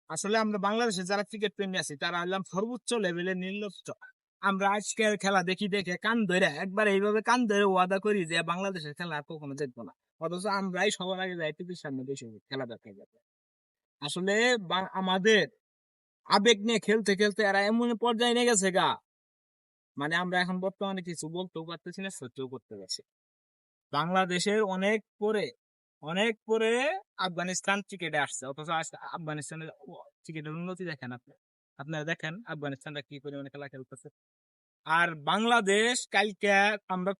আসলে আমরা বাংলাদেশে যারা ক্রিকেট প্রেমী আছি তারা হলাম সর্বোচ্চ লেভেলের নির্লজ্জ। আমরা আজকের খেলা দেখি দেখে কান ধরে একবার এইভাবে কান ধরে ওয়াদা করি যে বাংলাদেশের খেলা আর কখনো দেখবো না, অথচ আমরাই সবার আগে যাই টিভির সামনে বসে খেলা দেখতে যাবে। আসলে আমাদের আবেগ নিয়ে খেলতে খেলতে এরা এমন পর্যায়ে নিয়ে গেছে গা, মানে আমরা এখন বর্তমানে কিছু বলতেও পারতেছি না, সহ্যও করতে পারছি না। বাংলাদেশের অনেক পরে আফগানিস্তান ক্রিকেটে আসছে, অথচ আফগানিস্তানের ক্রিকেটের উন্নতি দেখেন আপনি। আপনারা দেখেন আফগানিস্তানটা কি পরিমাণে খেলা খেলতেছে। আর বাংলাদেশ কালকে আমরা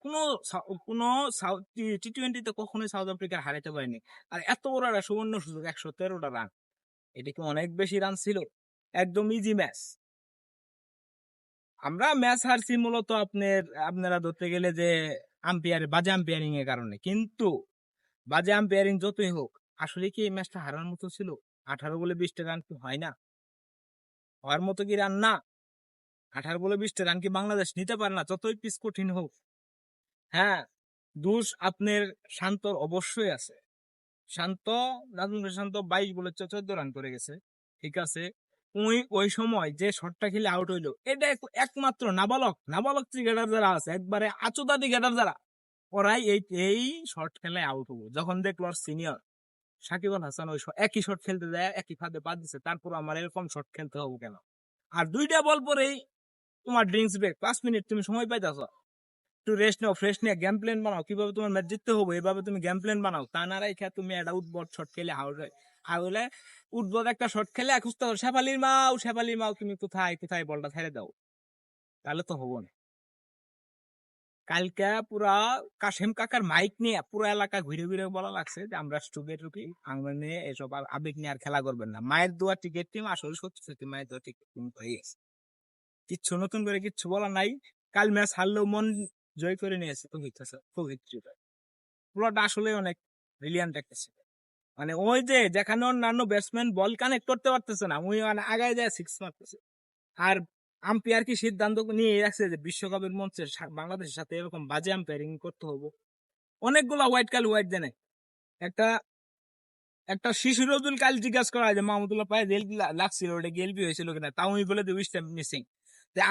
কোনো টি-20 তে কখনোই সাউথ আফ্রিকার হারাইতে পারিনি। আর এত বড় একটা সুবর্ণ সুযোগ, 113টা রান, এটা কি অনেক বেশি রান ছিল? একদম ইজি ম্যাচ। আমরা ম্যাচ হারছি মূলত আপনারা ধরতে গেলে যে বাজে আম্পায়ারিং এর কারণে। কিন্তু বাজে আম্পায়ারিং যতই হোক, আসলে কি এই ম্যাচটা হারার মতো ছিল? 18 বলে 20টা রান কি হয় না? হওয়ার মতো কি রান না? 18 বলে 20টা রান কি বাংলাদেশ নিতে পারে না, যতই পিচ কঠিন হোক? হ্যাঁ, দোষ আপনার শান্তর অবশ্যই আছে। শান্ত, নাজমুল শান্ত 22 বলে 14 রান করে গেছে, ঠিক আছে। ওই সময় যে শটটা খেলে আউট হইলো, এটা একমাত্র নাবালক নাবালক ক্রিকেটার যারা আছে, একবারে আচুদা ক্রিকেটার যারা, ওরাই এই শট খেলায় আউট হবো। যখন দেখলো সিনিয়র সাকিব আল হাসান ওই একই শট খেলতে যায়, একই ফাঁদে পা দিচ্ছে, তারপর আমার এরকম শট খেলতে হবে কেন? আর 2টা বল পরেই তোমার ড্রিঙ্কস ব্রেক, 5 মিনিট তুমি সময় পাইতেছ, একটু রেস্ট নাও, ফ্রেশ নিয়ে গেম প্ল্যান বানাও, কিভাবে তোমার ম্যাচ জিততে হবে এভাবে তুমি গেম প্ল্যান বানাও। তা না রাইখা তুমি একটা উদ্ভট শট খেলে হাউলে উদ্ভট একটা শট খেলে খুঁজতে হবে শেফালির মাও তুমি কোথায় কোথায় বলটা ছেড়ে দাও, তাহলে তো হবো না। কালকে পুরা কাশেম কাকার মাইক নিয়ে পুরো এলাকা ঘুরে ঘুরে বলা লাগছে যে আমরা স্টুডেন্ট রুপি, আমরা নিয়ে এসব আর আবেগ নিয়ে আর খেলা করবেন না। মায়ের দোয়া টিকেট টিম আসলে সত্যি সত্যি মায়ের দোয়া টিকেট টিম হয়ে গেছে। কিচ্ছু নতুন করে কিচ্ছু বলা নাই। কাল ম্যাচ হারলেও মন জয় করে নিয়েছে পবিত্র। পুরোটা আসলে অনেক ব্রিলিয়ান্ট একটা ছিল। মানে ওই যে যেখানে অন্যান্য ব্যাটসম্যান বল কানেক্ট করতে পারতেছে না, ওই মানে আগায় যায় সিক্স মারতেছে। আর আম্পায়ার কি সিদ্ধান্ত নিয়ে রাখছে যে বিশ্বকাপের মঞ্চে বাংলাদেশের সাথে এরকম বাজে আম্পায়ারিং করতে হবে? অনেকগুলা হোয়াইট দেয় নাই। একটা একটা শিশিরুল কাল জিজ্ঞাসা করা হয় যে মাহমুদুল্লাহ পায়ে রেল লাগছিল, ওটা গেলবি হয়েছিল কিনা, তাও আমি বলে দিই স্ট্যাম্প মিসিং।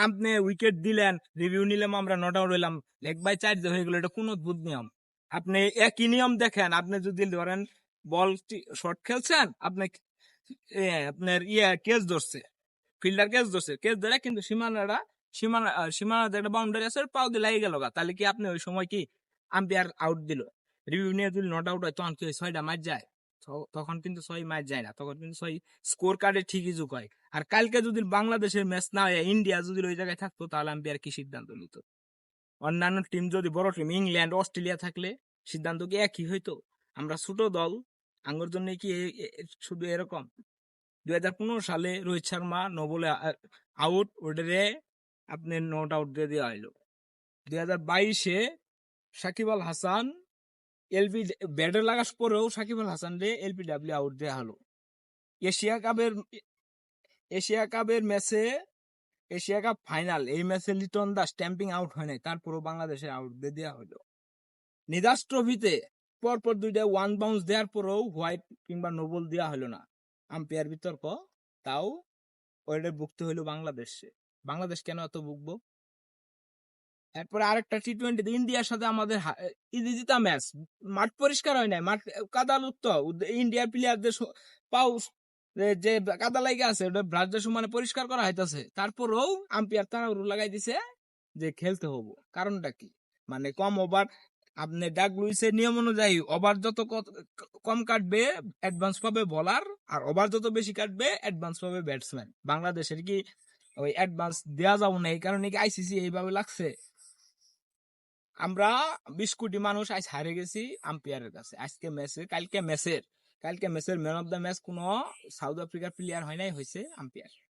আপনি উইকেট দিলেন, রিভিউ নিলাম, আমরা নট আউট হইলাম, লেগ বাই 4 হয়ে গেল, এটা কোন অদ্ভুত নিয়ম? আপনি একই নিয়ম দেখেন, আপনি যদি ধরেন বল শর্ট খেলছেন, আপনি আপনার কেস ধরছে, ফিল্ডার কেস ধরে কিন্তু সীমানাটা একটা বাউন্ডারি আছে, পাও দিয়ে লাগে গেল গা, তাহলে কি আপনি ওই সময় কি আম্পায়ার আউট দিল, রিভিউ নিয়ে যদি নট আউট হয় তখন কি 6টা ম্যাচ যায়? তখন কিন্তু 6 ম্যাচ যায় না, তখন কিন্তু 6 স্কোর কার্ডে ঠিকই যোগ হয়। আর কালকে যদি বাংলাদেশের ম্যাচ না হয়, ইন্ডিয়া যদি ওই জায়গায় থাকতো, তাহলে আম্পায়ার কি সিদ্ধান্ত নিত? অন্যান্য টিম যদি বড় টিম ইংল্যান্ড অস্ট্রেলিয়া থাকলে সিদ্ধান্ত কি একই হইতো? আমরা ছোট দল, আঙ্গর জন্য কি শুধু এরকম? 2015 সালে রোহিত শর্মা নো বলে আউট, ওটারে আপনি নোট আউট দিয়ে দেওয়া হইলো। 2022-এ সাকিব আল হাসান এলপি ব্যাটে লাগার পরেও সাকিব আল হাসান রে এলপিডব্লিউ আউট দেওয়া হলো। এশিয়া কাপের এশিয়া কাপের ম্যাচে, এশিয়া কাপ ফাইনাল, এই ম্যাচে লিটন দাস স্ট্যাম্পিং আউট হয় নাই, তারপরও বাংলাদেশে আউট দিয়ে দেওয়া হলো। নিদাস ট্রফিতে পরপর 2টা ওয়ান বাউন্স দেওয়ার পরেও হোয়াইট কিংবা নোবল দেওয়া হলো না। আম্পায়ার বিতর্ক, তাও ওইটা ভুগতে হইলো বাংলাদেশে। বাংলাদেশ কেন এত ভুগবো? এরপরে আরেকটা টি-20 ইন্ডিয়ার সাথে আমাদের জিতা ম্যাচ, মাঠ পরিষ্কার হয় নাই, মাঠ কাদা লুপ্ত, ইন্ডিয়ার প্লেয়ারদের পাও যে কাদা লাগে আছে ওটা ব্রাশদের সমানে পরিষ্কার করা হইতাছে, তারপরেও আম্পায়ার তারা লাগাই দিছে যে খেলতে হবো। কারণটা কি? মানে কম ওভার, আপনি ডাক লুইসের নিয়ম অনুযায়ী ওভার যত কম কাটবে অ্যাডভান্স পাবে বলার, আর ওভার যত বেশি কাটবে অ্যাডভান্স পাবে ব্যাটসম্যান। বাংলাদেশের কি ওই অ্যাডভান্স দেওয়া যাবো না? এই কারণে কি আইসিসি এইভাবে লাগছে? আমরা 20 কোটি মানুষ আজ হারে গেছি আম্পায়ারের কাছে। কালকে ম্যাচের ম্যান অফ দ্য ম্যাচ কোন সাউথ আফ্রিকার প্লেয়ার হয় নাই, হয়েছে আম্পায়ার।